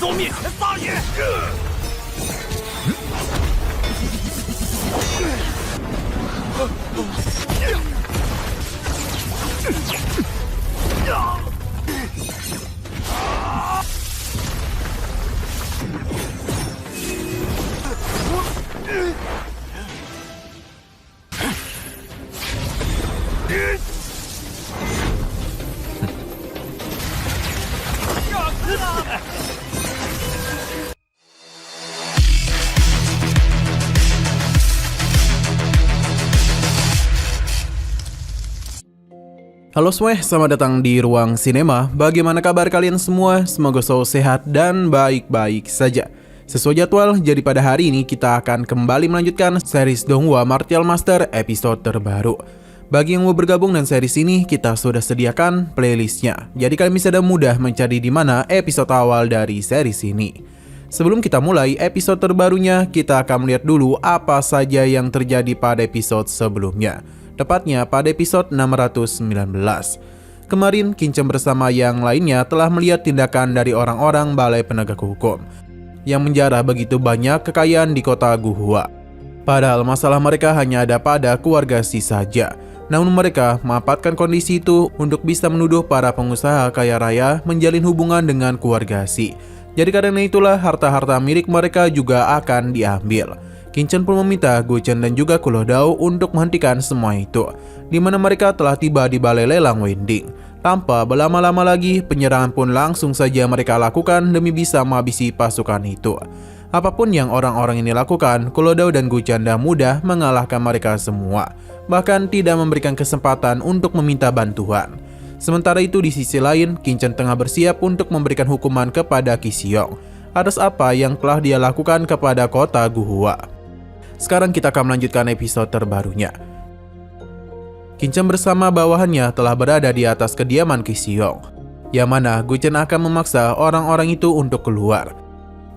遭灭还撒野！Halo semua, selamat datang di Ruang Sinema. Bagaimana kabar kalian semua? Semoga selalu sehat dan baik-baik saja. Sesuai jadwal, jadi pada hari ini kita akan kembali melanjutkan series Donghua Martial Master episode terbaru. Bagi yang mau bergabung dengan series ini, kita sudah sediakan playlistnya. Jadi kalian bisa dengan mudah mencari di mana episode awal dari series ini. Sebelum kita mulai episode terbarunya, kita akan melihat dulu apa saja yang terjadi pada episode sebelumnya. Tepatnya pada episode 619. Kemarin, Kinchen bersama yang lainnya telah melihat tindakan dari orang-orang Balai Penegak Hukum yang menjarah begitu banyak kekayaan di kota Guhua. Padahal masalah mereka hanya ada pada keluarga Si saja. Namun mereka memanfaatkan kondisi itu untuk bisa menuduh para pengusaha kaya raya menjalin hubungan dengan keluarga Si. Jadi karena itulah harta-harta milik mereka juga akan diambil. Kinchen pun meminta Guchen dan juga Kulodao untuk menghentikan semua itu, di mana mereka telah tiba di balai lelang Wending. Tanpa berlama-lama lagi, penyerangan pun langsung saja mereka lakukan demi bisa menghabisi pasukan itu. Apapun yang orang-orang ini lakukan, Kulodao dan Guchen dah mudah mengalahkan mereka semua, bahkan tidak memberikan kesempatan untuk meminta bantuan. Sementara itu di sisi lain, Kinchen tengah bersiap untuk memberikan hukuman kepada Qixing atas apa yang telah dia lakukan kepada kota Guhua. Sekarang kita akan melanjutkan episode terbarunya. Kinchen bersama bawahannya telah berada di atas kediaman Qixing, yang mana Guchen akan memaksa orang-orang itu untuk keluar.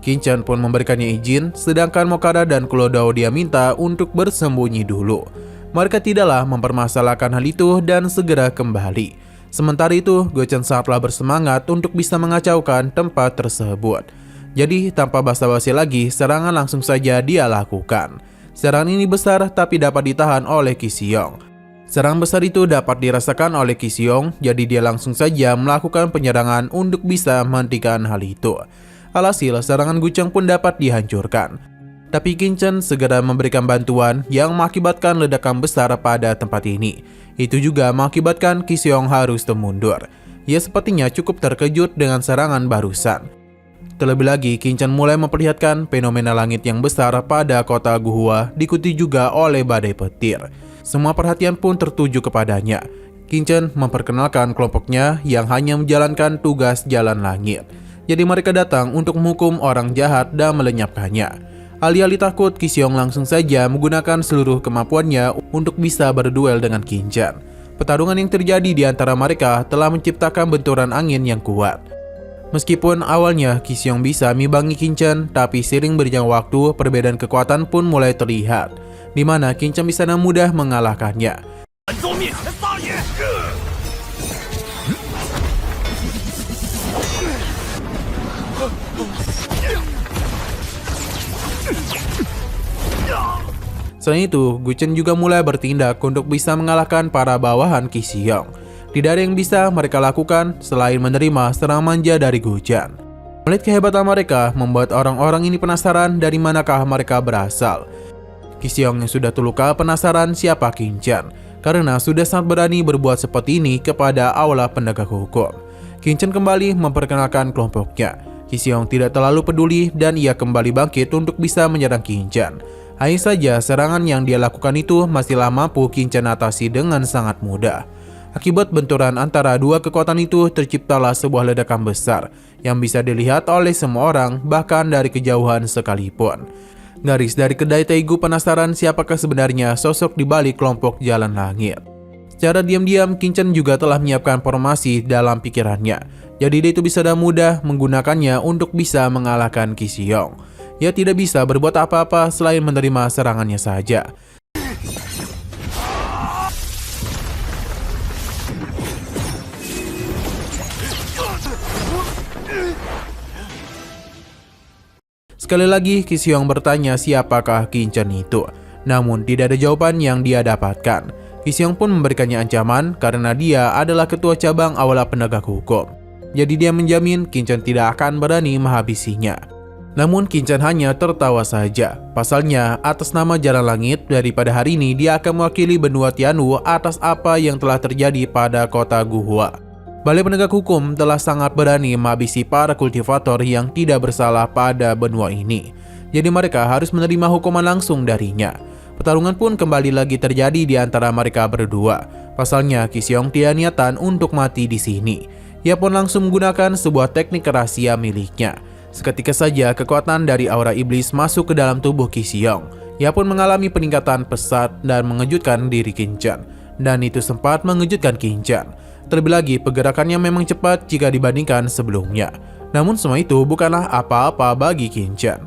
Kinchen pun memberikannya izin, sedangkan Mokara dan Kulodao dia minta untuk bersembunyi dulu. Mereka tidaklah mempermasalahkan hal itu dan segera kembali. Sementara itu, Guchen sangatlah bersemangat untuk bisa mengacaukan tempat tersebut. Jadi, tanpa basa-basi lagi, serangan langsung saja dia lakukan. Serangan ini besar tapi dapat ditahan oleh Qixing. Serangan besar itu dapat dirasakan oleh Qixing, jadi dia langsung saja melakukan penyerangan untuk bisa menghentikan hal itu. Alhasil, serangan Guchen pun dapat dihancurkan. Tapi Kinchen segera memberikan bantuan yang mengakibatkan ledakan besar pada tempat ini. Itu juga mengakibatkan Qixing harus mundur. Ia sepertinya cukup terkejut dengan serangan barusan. Terlebih lagi, Kinchen mulai memperlihatkan fenomena langit yang besar pada kota Guhua, diikuti juga oleh badai petir. Semua perhatian pun tertuju kepadanya. Kinchen memperkenalkan kelompoknya yang hanya menjalankan tugas jalan langit. Jadi mereka datang untuk menghukum orang jahat dan melenyapkannya. Alih-alih takut, Qixing langsung saja menggunakan seluruh kemampuannya untuk bisa berduel dengan Kinchen. Pertarungan yang terjadi di antara mereka telah menciptakan benturan angin yang kuat. Meskipun awalnya Qixing bisa mengimbangi Kinchen, tapi seiring berjalannya waktu, perbedaan kekuatan pun mulai terlihat, di mana Kinchen bisa dengan mudah mengalahkannya. Selain itu, Guchen juga mulai bertindak untuk bisa mengalahkan para bawahan Qixing. Tidak ada yang bisa mereka lakukan selain menerima serangan manja dari Guchen. Melihat kehebatan mereka membuat orang-orang ini penasaran dari manakah mereka berasal. Qixing yang sudah terluka penasaran siapa Kinchen, karena sudah sangat berani berbuat seperti ini kepada aula penegak hukum. Kinchen kembali memperkenalkan kelompoknya. Qixing tidak terlalu peduli dan ia kembali bangkit untuk bisa menyerang Kinchen. Hanya saja serangan yang dia lakukan itu masihlah mampu Kinchen atasi dengan sangat mudah. Akibat benturan antara dua kekuatan itu, terciptalah sebuah ledakan besar yang bisa dilihat oleh semua orang, bahkan dari kejauhan sekalipun. Garis dari kedai Taegu penasaran siapakah sebenarnya sosok di balik kelompok Jalan Langit. Secara diam-diam, Kinchen juga telah menyiapkan formasi dalam pikirannya. Jadi dia itu bisa dengan mudah menggunakannya untuk bisa mengalahkan Qixing. Ia tidak bisa berbuat apa-apa selain menerima serangannya saja. Sekali lagi Ki Xiong bertanya siapakah Qin Chen itu. Namun tidak ada jawaban yang dia dapatkan. Ki Xiong pun memberikannya ancaman karena dia adalah ketua cabang Aula Penegak Hukum. Jadi dia menjamin Qin Chen tidak akan berani menghabisinya. Namun Qin Chen hanya tertawa saja. Pasalnya atas nama Jalan Langit, daripada hari ini dia akan mewakili benua Tianwu atas apa yang telah terjadi pada kota Guhua. Balai Penegak Hukum telah sangat berani menghabisi para kultivator yang tidak bersalah pada benua ini. Jadi mereka harus menerima hukuman langsung darinya. Pertarungan pun kembali lagi terjadi di antara mereka berdua. Pasalnya Ki Xiong tidak niatan untuk mati di sini. Ia pun langsung menggunakan sebuah teknik rahasia miliknya. Seketika saja kekuatan dari aura iblis masuk ke dalam tubuh Ki Xiong. Ia pun mengalami peningkatan pesat dan mengejutkan diri Qin Chen. Dan itu sempat mengejutkan Qin Chen. Terlebih lagi pergerakannya memang cepat jika dibandingkan sebelumnya. Namun semua itu bukanlah apa-apa bagi Qin Chen.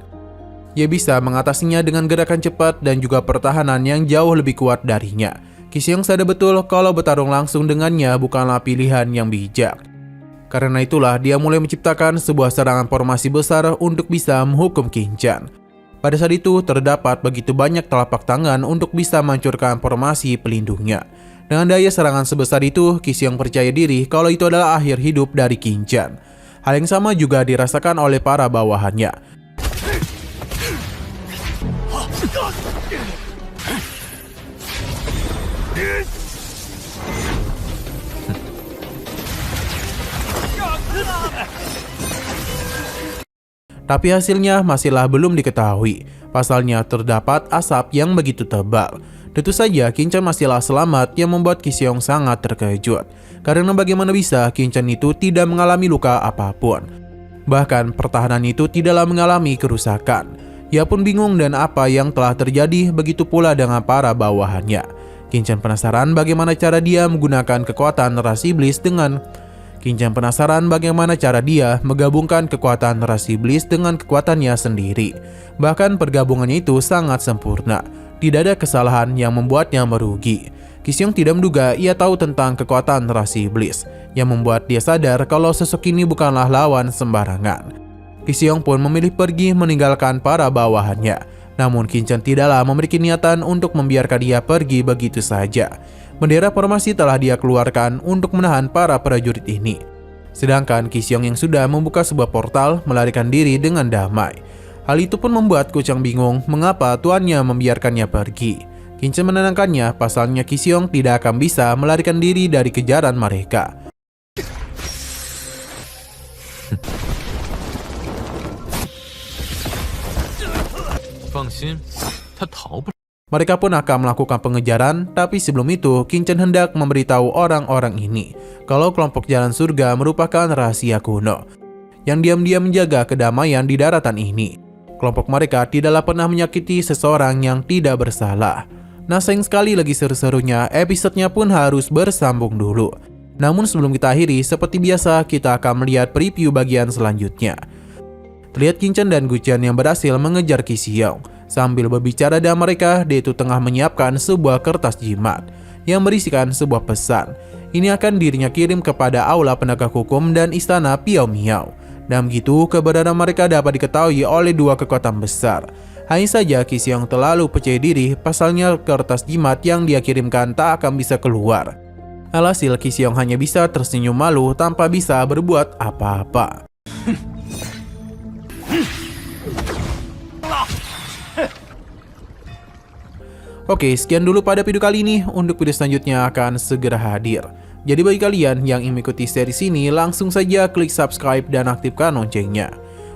Ia bisa mengatasinya dengan gerakan cepat dan juga pertahanan yang jauh lebih kuat darinya. Ki Xiong sadar betul kalau bertarung langsung dengannya bukanlah pilihan yang bijak. Karena itulah dia mulai menciptakan sebuah serangan formasi besar untuk bisa menghukum Qin Chen. Pada saat itu terdapat begitu banyak telapak tangan untuk bisa menghancurkan formasi pelindungnya. Dengan daya serangan sebesar itu, Ki Xiong percaya diri kalau itu adalah akhir hidup dari Qin Chen. Hal yang sama juga dirasakan oleh para bawahannya. Tapi hasilnya masihlah belum diketahui. Pasalnya terdapat asap yang begitu tebal. Tentu saja Qin Chen masihlah selamat yang membuat Ki Xiong sangat terkejut. Karena bagaimana bisa Qin Chen itu tidak mengalami luka apapun. Bahkan pertahanan itu tidaklah mengalami kerusakan. Ia pun bingung dan apa yang telah terjadi, begitu pula dengan para bawahannya. Qin Chen penasaran bagaimana cara dia menggunakan kekuatan ras iblis dengan Qin Chen penasaran bagaimana cara dia menggabungkan kekuatan ras iblis dengan kekuatannya sendiri. Bahkan pergabungannya itu sangat sempurna. Tidak ada kesalahan yang membuatnya merugi. Ki Xiong tidak menduga ia tahu tentang kekuatan ras iblis, yang membuat dia sadar kalau sosok ini bukanlah lawan sembarangan. Ki Xiong pun memilih pergi meninggalkan para bawahannya. Namun Qin Chen tidaklah memiliki niatan untuk membiarkan dia pergi begitu saja. Bendera formasi telah dia keluarkan untuk menahan para prajurit ini. Sedangkan Ki Xiong yang sudah membuka sebuah portal melarikan diri dengan damai. Hal itu pun membuat Kucang bingung mengapa tuannya membiarkannya pergi. Qin Chen menenangkannya, pasalnya Ki Xiong tidak akan bisa melarikan diri dari kejaran mereka. Mereka pun akan melakukan pengejaran, tapi sebelum itu Qin Chen hendak memberitahu orang-orang ini kalau kelompok Jalan Surga merupakan rahasia kuno yang diam-diam menjaga kedamaian di daratan ini. Kelompok mereka tidaklah pernah menyakiti seseorang yang tidak bersalah. Nah, sayang sekali lagi seru-serunya, episodenya pun harus bersambung dulu. Namun sebelum kita akhiri, seperti biasa kita akan melihat preview bagian selanjutnya. Terlihat Qin Chen dan Gu Chen yang berhasil mengejar Ki Xiong. Sambil berbicara dengan mereka, dia itu tengah menyiapkan sebuah kertas jimat yang berisikan sebuah pesan. Ini akan dirinya kirim kepada Aula Penegak Hukum dan Istana Piao Miao. Dan begitu keberadaan mereka dapat diketahui oleh dua kekuatan besar. Hanya saja Ki Xiong terlalu percaya diri, pasalnya kertas jimat yang dia kirimkan tak akan bisa keluar. Alhasil Ki Xiong hanya bisa tersenyum malu tanpa bisa berbuat apa-apa. Oke, sekian dulu pada video kali ini. Untuk video selanjutnya akan segera hadir. Jadi bagi kalian yang ingin mengikuti series ini, langsung saja klik subscribe dan aktifkan loncengnya.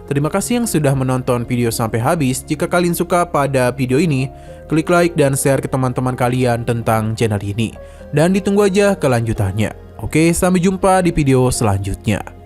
Terima kasih yang sudah menonton video sampai habis. Jika kalian suka pada video ini, klik like dan share ke teman-teman kalian tentang channel ini. Dan ditunggu aja kelanjutannya. Oke, sampai jumpa di video selanjutnya.